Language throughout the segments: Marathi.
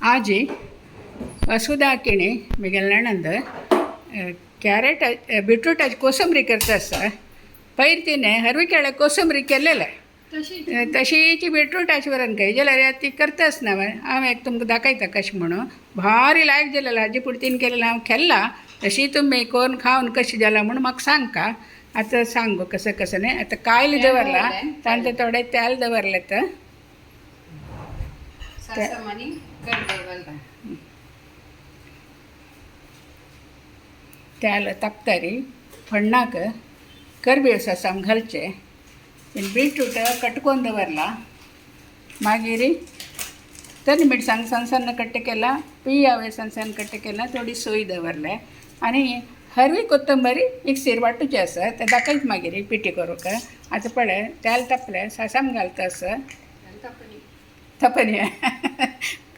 आजी वसुदा किणी मिगेल नणंद ಕ್ಯಾರೆಟ್ ಬೀಟ್ರೂಟ್ ಕೋಸಂಬರಿ करता आसता पयर तिणें हरवी केळ्या कोसंबरी केल्लेले तशीची बीट्रूटाची बरें काय जाल्यार ती करता आसतना हांव एक तुमकां दाखयता कशें म्हणून भारी लायक जालेलो हाजे पुढे तिणें केलेलें हांव केल्ला तशी तुमी करून खावन कशी जाला म्हणून म्हाका सांगका आतां सांग गो कसं कसं न्ही आतां कायल दवरला तांचे थोडे तेल दवरले तर तेल तापतारी फण्णाक करबेळ सासाम घालचे बीट्रूट कटकोन दवरला मागीर तरी मिरसांग सಣ್ಣ सಣ್ಣ कट्ट केला पियावे सಣ್ಣ सಣ್ಣ कट्ट केला थोडी सोय दवरले आनी हरवी कोथंबरी मिक्सीर वांटूची आसा ते दाखयत मागीर पिठी करूंक आतां पळय तेल तापले सासाम घालता आसा तपनी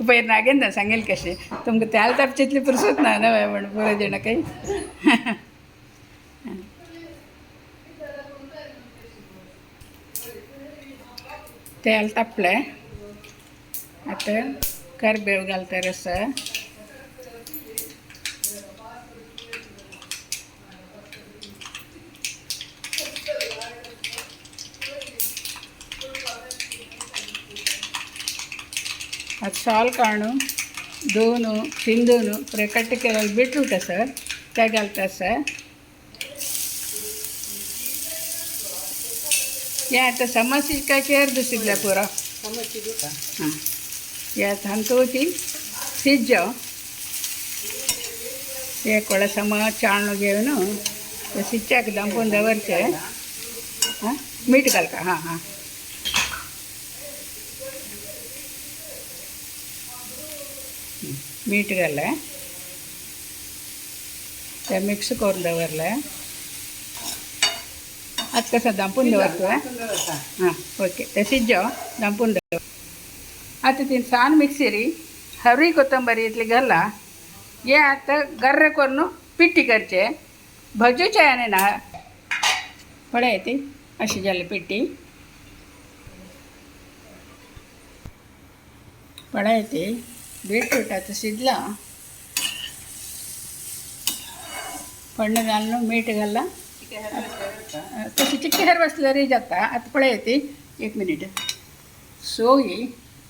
पयर नागेंदा सांगेल कशें तुमकां तेल तापचेतली पुरसत ना न्हय म्हण बरें जाणा काही तेल तापले आतां करबेळ घालता आसा ಅದು ಸಾಲ್ ಕಾಣು दोन तिंदून पुरे कट केलेले बीट्रूट आसा ते घालता आसा हे आतां समोसिकाची अर्द शिजला पुरो हां हे आतां हंतोची सिज्जो हे कोळा सम चाळणो घेवन ते सिच्च्याक दंपून दवरचे हां मीठ घालता हां हां मीठ घालें ते मिक्स करून दवरलें आतां कसा दांपून दवरता हां ओके ते सिज्जो दांपून दवर आतां ती सान मिक्सिरी हरवी कोथंबरी इतली घाला हे आतां गर्र करून पिट्टी करचे भजूचे आनी ना पळय ती अशी जाली पिट्टी पळय ती बीट्रूट आतां शिजला फण्ण घालून मीठ घाला तशी चिक्की हेर बसल्यारय जाता आतां पळय ती एक मिनीट सोयी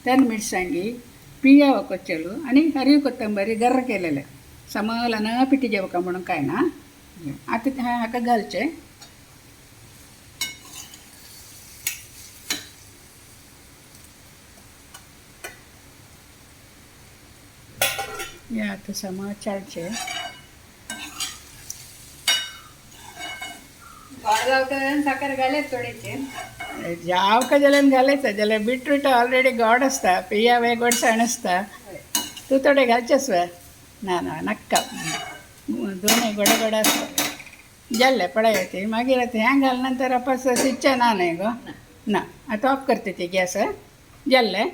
तेन मिरसांगी पिया वकोच्चेलू आनी हरवी कोथंबरी गर्र केलेले समोलान पिठी जेवका म्हणून काय ना आतां हाका घालचे हे आतां समा चाळचे साखर घालेत थोडेचे जावका जाल्यार घालायचं जाल्यार बीट्रूट ऑलरेडी गोड आसता पिया वे गोडसाण आसता तूं थोडे घालचेस वे ना ना नाका दोनूय गोडे गोडे आसता जाल्ले पळय ती मागीर आतां हें घाल नंतर वापस शिजचें ना न्हय गो ना आतां ऑफ करता ती गॅस जाल्लें